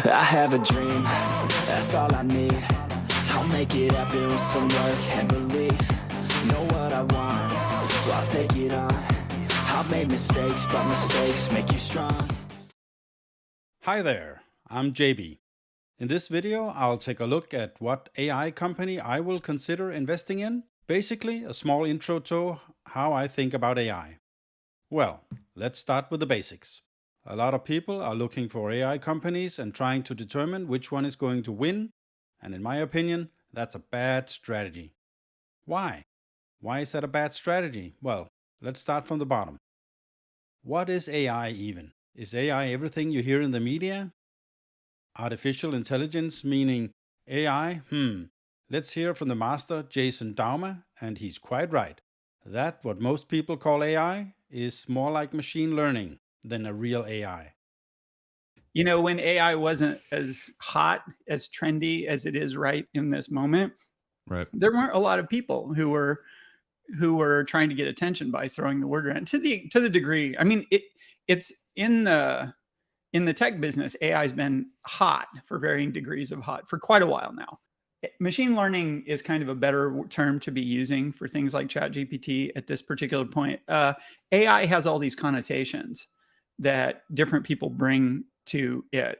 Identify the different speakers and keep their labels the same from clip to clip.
Speaker 1: I have a dream, that's all I need. I'll make it happen with some work and belief. Know what I want, so I'll take it on. I've made mistakes, but mistakes make you strong.
Speaker 2: Hi there, I'm JB. In this video, I'll take a look at what AI company I will consider investing in. Basically, a small intro to how I think about AI. Well, let's start with the basics. A lot of people are looking for AI companies and trying to determine which one is going to win, and in my opinion, that's a bad strategy. Why? Why is that a bad strategy? Well, let's start from the bottom. What is AI even? Is AI everything you hear in the media? Artificial intelligence meaning AI? Let's hear from the master Jason Douma, and he's quite right. That what most people call AI is more like machine learning than a real AI.
Speaker 3: You know, when AI wasn't as hot, as trendy as it is right in this moment,
Speaker 4: Right.
Speaker 3: there weren't a lot of people who were trying to get attention by throwing the word around to the degree. I mean, it's in the tech business, AI has been hot for varying degrees of hot for quite a while now. Machine learning is kind of a better term to be using for things like ChatGPT at this particular point. AI has all these connotations that different people bring to it,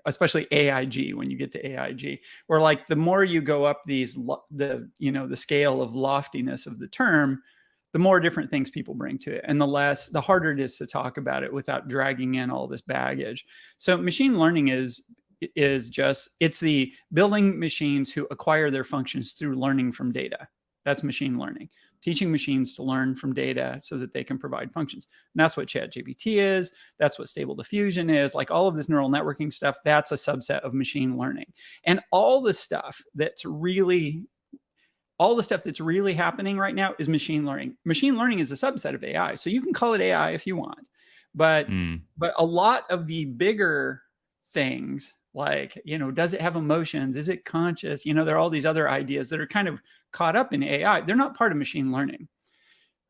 Speaker 3: especially AIG. When you get to AIG, or like the more you go up the scale of loftiness of the term, the more different things people bring to it, and the harder it is to talk about it without dragging in all this baggage. So machine learning is it's the building machines who acquire their functions through learning from data. That's machine learning, teaching machines to learn from data so that they can provide functions. And that's what ChatGPT is. That's what Stable Diffusion is. Like all of this neural networking stuff, that's a subset of machine learning. And all the stuff that's really happening right now is machine learning. Machine learning is a subset of AI. So you can call it AI if you want. But a lot of the bigger things, like, does it have emotions? Is it conscious? There are all these other ideas that are kind of caught up in AI. They're not part of machine learning,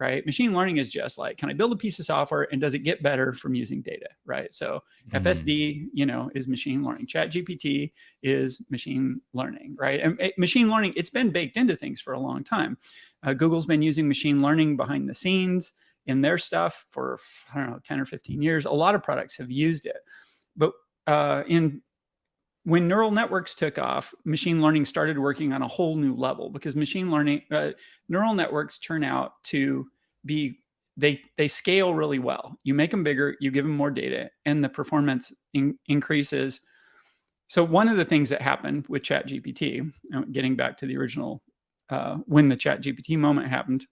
Speaker 3: right? Machine learning is just like, can I build a piece of software and does it get better from using data, right? So FSD, is machine learning. ChatGPT is machine learning, right? And machine learning, it's been baked into things for a long time. Google's been using machine learning behind the scenes in their stuff for, 10 or 15 years. A lot of products have used it. But when neural networks took off, machine learning started working on a whole new level, because machine learning, neural networks turn out to be, they scale really well. You make them bigger, you give them more data, and the performance increases. So one of the things that happened with ChatGPT, getting back to the original, when the ChatGPT moment happened,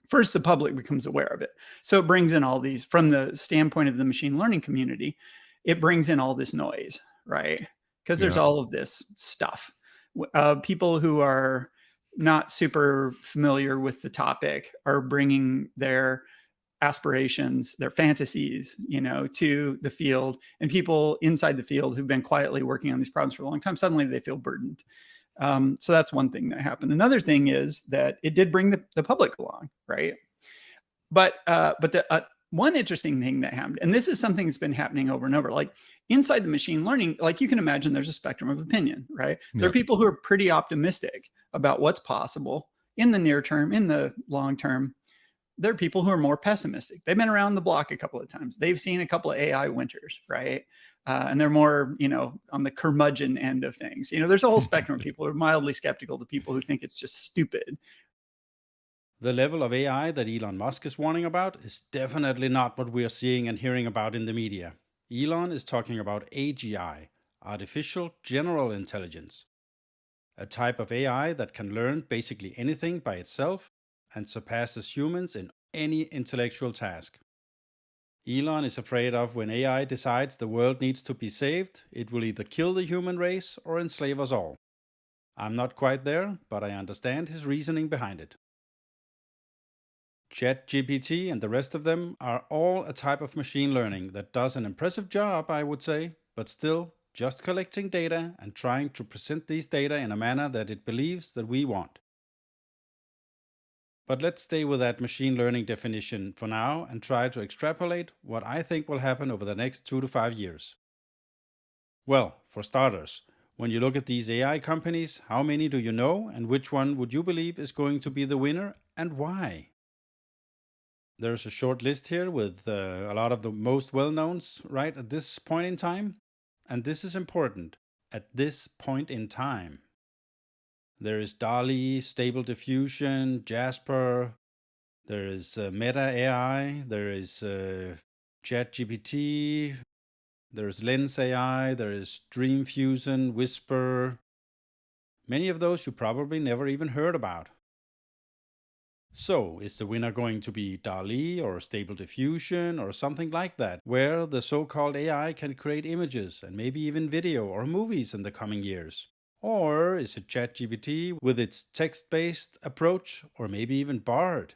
Speaker 3: first the public becomes aware of it. So it brings in all these, from the standpoint of the machine learning community, it brings in all this noise, right? Because there's all of this stuff. People who are not super familiar with the topic are bringing their aspirations, their fantasies, to the field. And people inside the field who've been quietly working on these problems for a long time, suddenly they feel burdened. So that's one thing that happened. Another thing is that it did bring the public along, right? But the one interesting thing that happened, and this is something that's been happening over and over, like inside the machine learning, like you can imagine there's a spectrum of opinion, right? There are people who are pretty optimistic about what's possible in the near term, in the long term. There are people who are more pessimistic. They've been around the block a couple of times. They've seen a couple of AI winters, right? And they're more, on the curmudgeon end of things. There's a whole spectrum of people who are mildly skeptical to people who think it's just stupid.
Speaker 2: The level of AI that Elon Musk is warning about is definitely not what we are seeing and hearing about in the media. Elon is talking about AGI, Artificial General Intelligence, a type of AI that can learn basically anything by itself and surpasses humans in any intellectual task. Elon is afraid of when AI decides the world needs to be saved, it will either kill the human race or enslave us all. I'm not quite there, but I understand his reasoning behind it. ChatGPT and the rest of them are all a type of machine learning that does an impressive job, I would say, but still just collecting data and trying to present these data in a manner that it believes that we want. But let's stay with that machine learning definition for now and try to extrapolate what I think will happen over the next 2 to 5 years. Well, for starters, when you look at these AI companies, how many do you know, and which one would you believe is going to be the winner, and why? There's a short list here with a lot of the most well-knowns right at this point in time. And this is important, at this point in time. There is DALL-E, Stable Diffusion, Jasper, there is Meta AI, there is ChatGPT, there is Lens AI, there is Dream Fusion, Whisper. Many of those you probably never even heard about. So, is the winner going to be DALL-E or Stable Diffusion or something like that, where the so-called AI can create images and maybe even video or movies in the coming years? Or is it ChatGPT with its text-based approach, or maybe even Bard?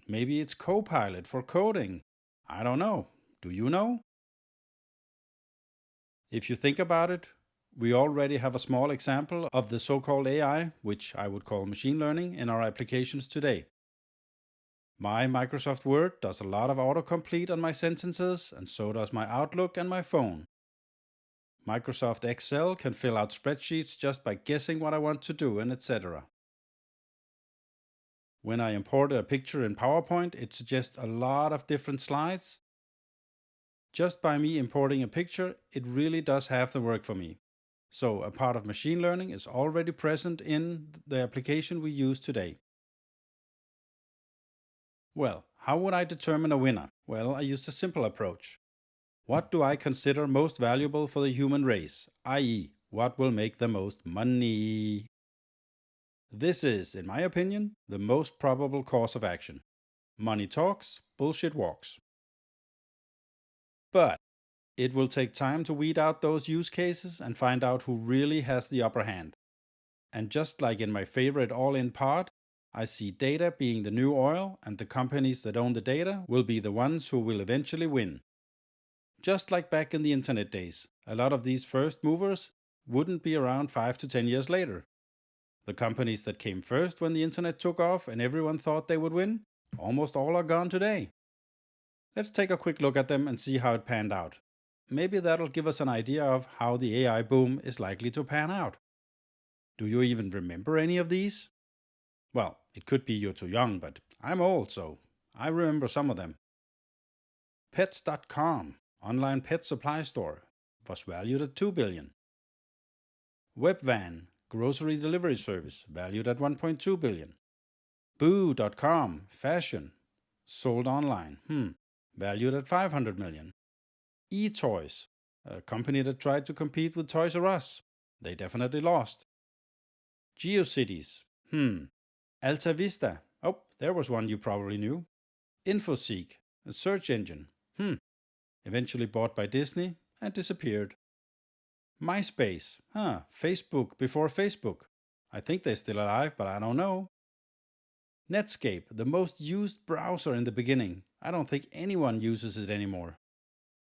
Speaker 2: Maybe it's Copilot for coding. I don't know. Do you know? If you think about it, we already have a small example of the so-called AI, which I would call machine learning, in our applications today. My Microsoft Word does a lot of autocomplete on my sentences, and so does my Outlook and my phone. Microsoft Excel can fill out spreadsheets just by guessing what I want to do, and etc. When I import a picture in PowerPoint, it suggests a lot of different slides. Just by me importing a picture, it really does half the work for me. So a part of machine learning is already present in the application we use today. Well, how would I determine a winner? Well, I used a simple approach. What do I consider most valuable for the human race, i.e., what will make the most money? This is, in my opinion, the most probable course of action. Money talks, bullshit walks. But it will take time to weed out those use cases and find out who really has the upper hand. And just like in my favorite all-in part, I see data being the new oil, and the companies that own the data will be the ones who will eventually win. Just like back in the internet days, a lot of these first movers wouldn't be around 5 to 10 years later. The companies that came first when the internet took off and everyone thought they would win, almost all are gone today. Let's take a quick look at them and see how it panned out. Maybe that'll give us an idea of how the AI boom is likely to pan out. Do you even remember any of these? Well, it could be you're too young, but I'm old, so I remember some of them. Pets.com, online pet supply store, was valued at $2 billion. Webvan, grocery delivery service, valued at $1.2 billion. Boo.com, fashion, sold online, valued at $500 million. eToys, a company that tried to compete with Toys R Us. They definitely lost. GeoCities, Alta Vista, oh, there was one you probably knew. Infoseek, a search engine, eventually bought by Disney and disappeared. MySpace, Facebook before Facebook. I think they're still alive, but I don't know. Netscape, the most used browser in the beginning. I don't think anyone uses it anymore.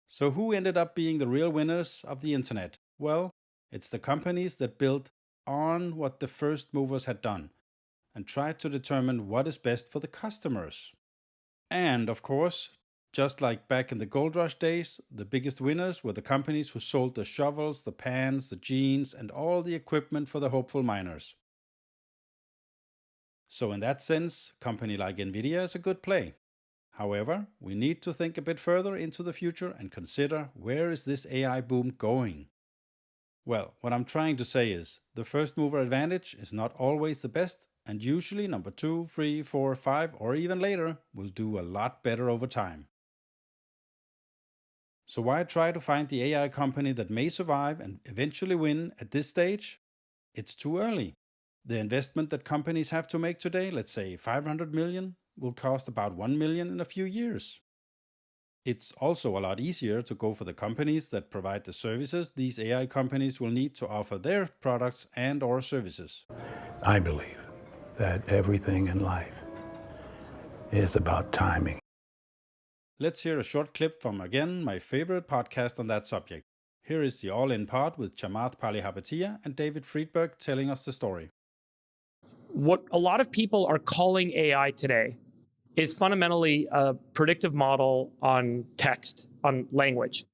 Speaker 2: So who ended up being the real winners of the internet? Well, it's the companies that built on what the first movers had done and tried to determine what is best for the customers. And of course, just like back in the gold rush days, the biggest winners were the companies who sold the shovels, the pans, the jeans, and all the equipment for the hopeful miners. So in that sense, a company like Nvidia is a good play. However, we need to think a bit further into the future and consider, where is this AI boom going? Well, what I'm trying to say is, the first mover advantage is not always the best, and usually number 2, 3, 4, 5, or even later will do a lot better over time. So why try to find the AI company that may survive and eventually win at this stage? It's too early. The investment that companies have to make today, let's say 500 million, will cost about 1 million in a few years. It's also a lot easier to go for the companies that provide the services these AI companies will need to offer their products and or services.
Speaker 4: I believe that everything in life is about timing.
Speaker 2: Let's hear a short clip from, again, my favorite podcast on that subject. Here is the all-in part with Chamath Palihapitiya and David Friedberg telling us the story.
Speaker 5: What a lot of people are calling AI today is fundamentally a predictive model on text, on language.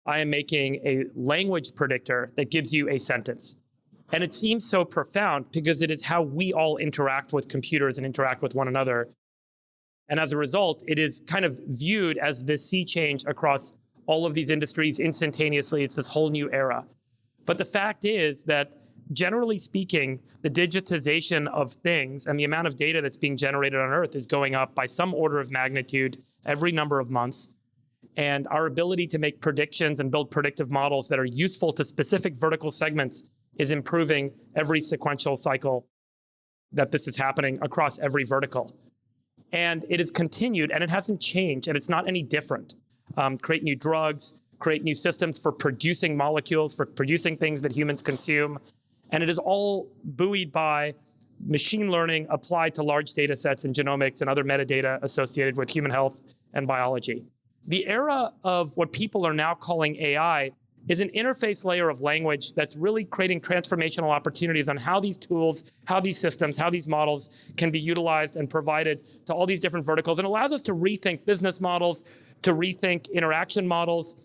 Speaker 5: I am making a language predictor that gives you a sentence. And it seems so profound because it is how we all interact with computers and interact with one another. And as a result, it is kind of viewed as this sea change across all of these industries instantaneously. It's this whole new era. But the fact is that, generally speaking, the digitization of things and the amount of data that's being generated on Earth is going up by some order of magnitude every number of months. And our ability to make predictions and build predictive models that are useful to specific vertical segments is improving every sequential cycle that this is happening across every vertical. And it has continued, and it hasn't changed, and it's not any different. Create new drugs, create new systems for producing molecules, for producing things that humans consume. And it is all buoyed by machine learning applied to large data sets and genomics and other metadata associated with human health and biology. The era of what people are now calling AI is an interface layer of language that's really creating transformational opportunities on how these tools, how these systems, how these models can be utilized and provided to all these different verticals. And allows us to rethink business models, to rethink interaction models,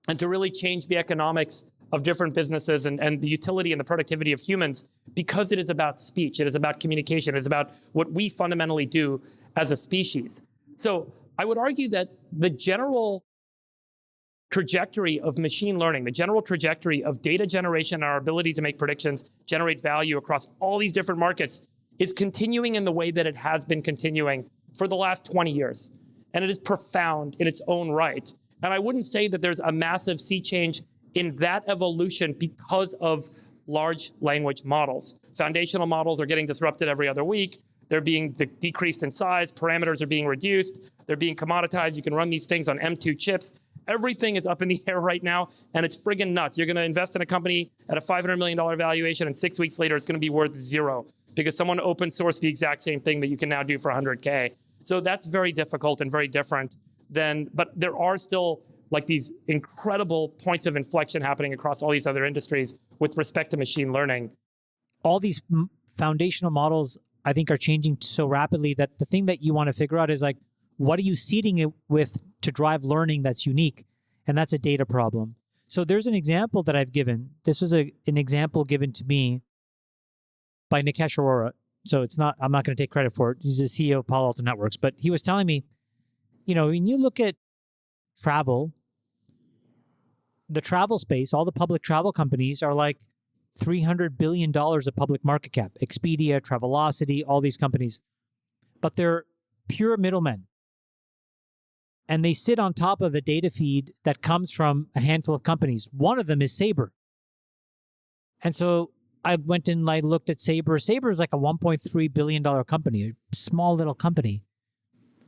Speaker 5: and to really change the economics of different businesses and the utility and the productivity of humans, because it is about speech, it is about communication, it is about what we fundamentally do as a species. So I would argue that the general trajectory of machine learning, the general trajectory of data generation and our ability to make predictions, generate value across all these different markets is continuing in the way that it has been continuing for the last 20 years. And it is profound in its own right. And I wouldn't say that there's a massive sea change in that evolution because of large language models. Foundational models are getting disrupted every other week. They're being decreased in size. Parameters are being reduced. They're being commoditized. You can run these things on M2 chips. Everything is up in the air right now, and it's friggin' nuts. You're going to invest in a company at a $500 million valuation, and 6 weeks later, it's going to be worth zero because someone open sourced the exact same thing that you can now do for 100K. So that's very difficult and very different than, but there are still like these incredible points of inflection happening across all these other industries with respect to machine learning.
Speaker 6: All these foundational models, I think, are changing so rapidly that the thing that you want to figure out is like, what are you seeding it with to drive learning that's unique? And that's a data problem. So there's an example that I've given. This was an example given to me by Nikesh Arora. So I'm not going to take credit for it. He's the CEO of Palo Alto Networks, but he was telling me, when you look at travel, the travel space, all the public travel companies are like $300 billion of public market cap. Expedia, Travelocity, all these companies. But they're pure middlemen. And they sit on top of a data feed that comes from a handful of companies. One of them is Sabre. And so I went and I looked at Sabre. Sabre is like a $1.3 billion company, a small little company.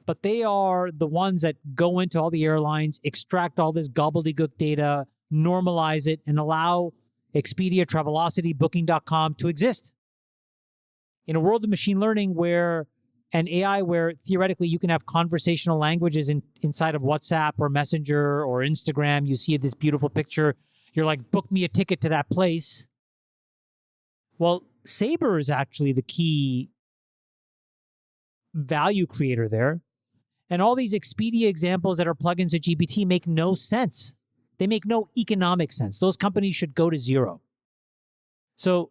Speaker 6: But they are the ones that go into all the airlines, extract all this gobbledygook data, normalize it, and allow Expedia, Travelocity, Booking.com to exist. In a world of machine learning and AI where theoretically you can have conversational languages inside of WhatsApp or Messenger or Instagram, you see this beautiful picture, you're like, book me a ticket to that place. Well, Sabre is actually the key value creator there. And all these Expedia examples that are plugins to GPT make no sense. They make no economic sense. Those companies should go to zero. So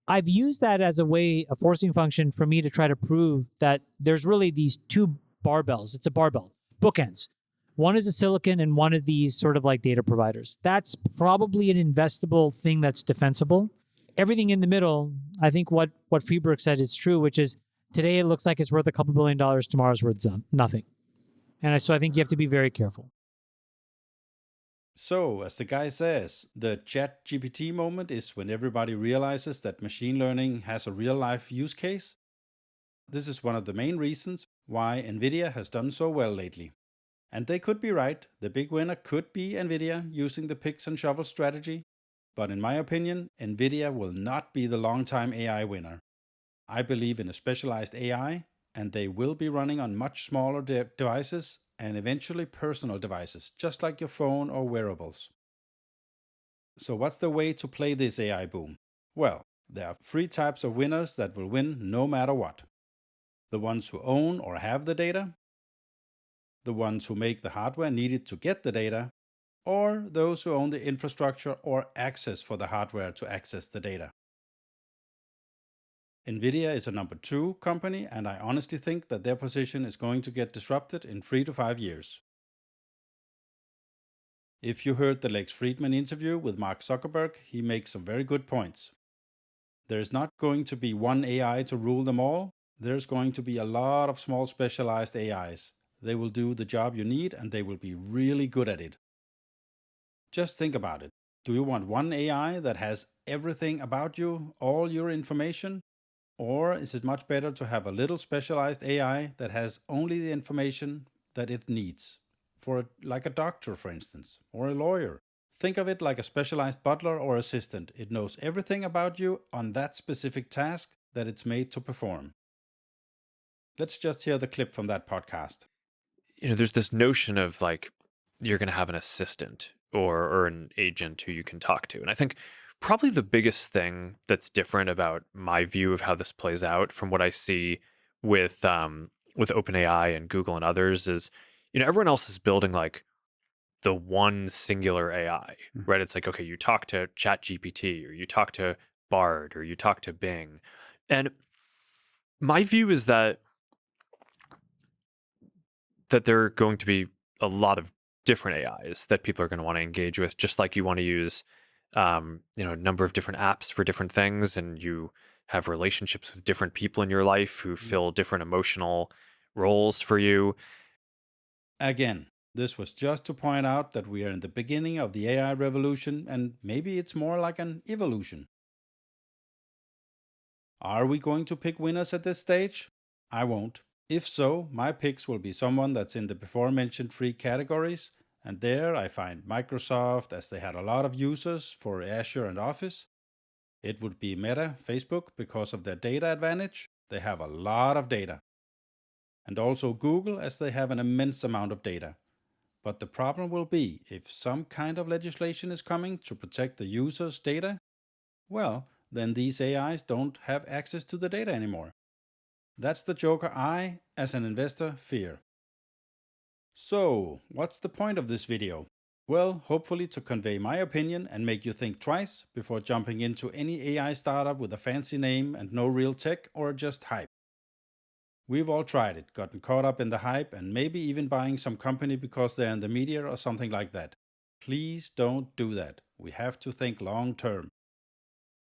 Speaker 6: I've used that as a forcing function for me to try to prove that there's really these two barbells. It's a barbell, bookends. One is a silicon and one of these sort of like data providers. That's probably an investable thing that's defensible. Everything in the middle, I think what Friedberg said is true, which is today it looks like it's worth a couple $2 billion, tomorrow's worth nothing. And so I think you have to be very careful.
Speaker 2: So, as the guy says, the chat GPT moment is when everybody realizes that machine learning has a real-life use case. This is one of the main reasons why NVIDIA has done so well lately. And they could be right. The big winner could be NVIDIA using the picks and shovels strategy. But in my opinion, NVIDIA will not be the long-time AI winner. I believe in a specialized AI, and they will be running on much smaller devices and eventually personal devices, just like your phone or wearables. So what's the way to play this AI boom? Well, there are 3 types of winners that will win no matter what. The ones who own or have the data, the ones who make the hardware needed to get the data, or those who own the infrastructure or access for the hardware to access the data. Nvidia is a number 2 company, and I honestly think that their position is going to get disrupted in 3 to 5 years. If you heard the Lex Friedman interview with Mark Zuckerberg, he makes some very good points. There is not going to be one AI to rule them all. There's going to be a lot of small specialized AIs. They will do the job you need, and they will be really good at it. Just think about it. Do you want one AI that has everything about you, all your information? Or is it much better to have a little specialized AI that has only the information that it needs? Like a doctor, for instance, or a lawyer. Think of it like a specialized butler or assistant. It knows everything about you on that specific task that it's made to perform. Let's just hear the clip from that podcast.
Speaker 7: There's this notion of like, you're going to have an assistant or an agent who you can talk to. And I think probably the biggest thing that's different about my view of how this plays out from what I see with OpenAI and Google and others is, everyone else is building like the one singular AI, right? It's like, okay, you talk to ChatGPT or you talk to Bard or you talk to Bing. And my view is that there are going to be a lot of different AIs that people are going to want to engage with, just like you want to use a number of different apps for different things, and you have relationships with different people in your life who fill different emotional roles for you.
Speaker 2: Again, this was just to point out that we are in the beginning of the AI revolution, and maybe it's more like an evolution. Are we going to pick winners at this stage? I won't. If so, my picks will be someone that's in the before-mentioned 3 categories, and there I find Microsoft, as they had a lot of users for Azure and Office. It would be Meta, Facebook, because of their data advantage. They have a lot of data. And also Google, as they have an immense amount of data. But the problem will be, if some kind of legislation is coming to protect the user's data, well, then these AIs don't have access to the data anymore. That's the joker I, as an investor, fear. So, what's the point of this video? Well, hopefully to convey my opinion and make you think twice before jumping into any AI startup with a fancy name and no real tech or just hype. We've all tried it, gotten caught up in the hype, and maybe even buying some company because they're in the media or something like that. Please don't do that. We have to think long term.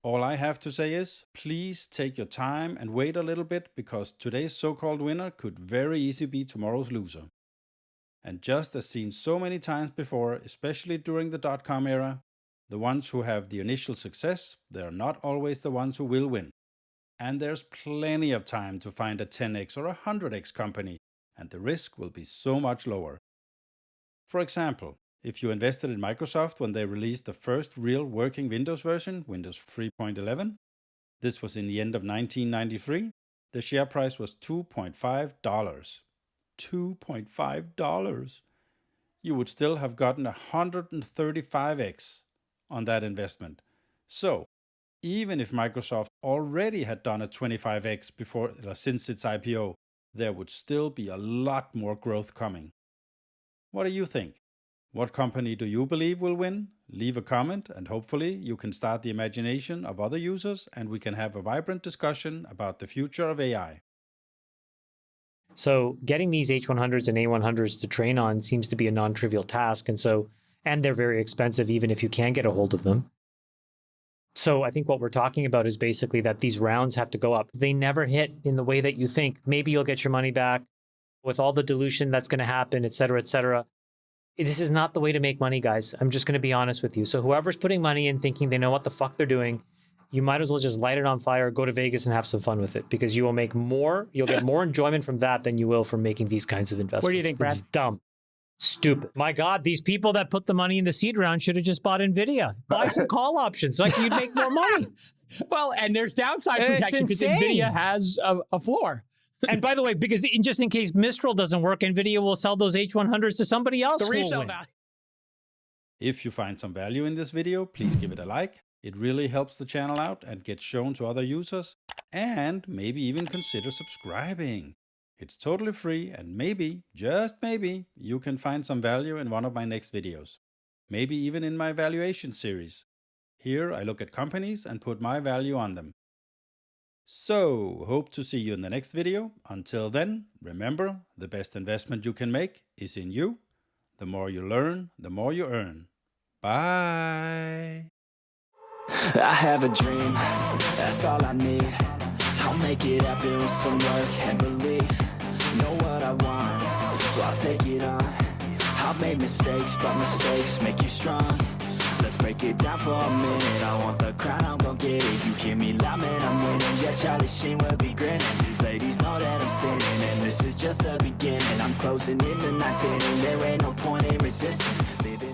Speaker 2: All I have to say is, please take your time and wait a little bit, because today's so-called winner could very easily be tomorrow's loser. And just as seen so many times before, especially during the dot-com era, the ones who have the initial success, they're not always the ones who will win. And there's plenty of time to find a 10x or a 100x company, and the risk will be so much lower. For example, if you invested in Microsoft when they released the first real working Windows version, Windows 3.11, this was in the end of 1993, the share price was $2.5. $2.5. You would still have gotten 135x on that investment. So, even if Microsoft already had done a 25x since its IPO, there would still be a lot more growth coming. What do you think? What company do you believe will win? Leave a comment, and hopefully you can start the imagination of other users, and we can have a vibrant discussion about the future of AI.
Speaker 6: So getting these H100s and A100s to train on seems to be a non-trivial task. And they're very expensive, even if you can get a hold of them. So I think what we're talking about is basically that these rounds have to go up. They never hit in the way that you think. Maybe you'll get your money back with all the dilution that's going to happen, et cetera, et cetera. This is not the way to make money, guys. I'm just going to be honest with you. So whoever's putting money in thinking they know what the fuck they're doing, you might as well just light it on fire, go to Vegas and have some fun with it, because you will make more, you'll get more enjoyment from that than you will from making these kinds of investments.
Speaker 3: What do you think, Brad?
Speaker 6: It's dumb. Stupid. My God, these people that put the money in the seed round should have just bought NVIDIA. Buy some call options so you'd make more money.
Speaker 3: Well, and there's downside
Speaker 6: It's
Speaker 3: protection because
Speaker 6: insane.
Speaker 3: NVIDIA has a floor.
Speaker 6: And by the way, because just in case Mistral doesn't work, NVIDIA will sell those H100s to somebody else.
Speaker 3: The
Speaker 6: who will
Speaker 3: resale
Speaker 6: win.
Speaker 3: value.
Speaker 2: If you find some value in this video, please give it a like. It really helps the channel out and gets shown to other users. And maybe even consider subscribing. It's totally free, and maybe, just maybe, you can find some value in one of my next videos. maybe even in my valuation series. Here I look at companies and put my value on them. So, hope to see you in the next video. Until then, remember, the best investment you can make is in you. The more you learn, the more you earn. Bye!
Speaker 1: I have a dream, that's all I need. I'll make it happen with some work and belief. Know what I want, so I'll take it on. I've made mistakes, but mistakes make you strong. Let's break it down for a minute. I want the crown, I'm gon' get it. You hear me loud, man, I'm winning. Yeah, Charlie Sheen will be grinning. These ladies know that I'm sinning, and this is just the beginning. I'm closing in the ninth inning. There ain't no point in resisting. Living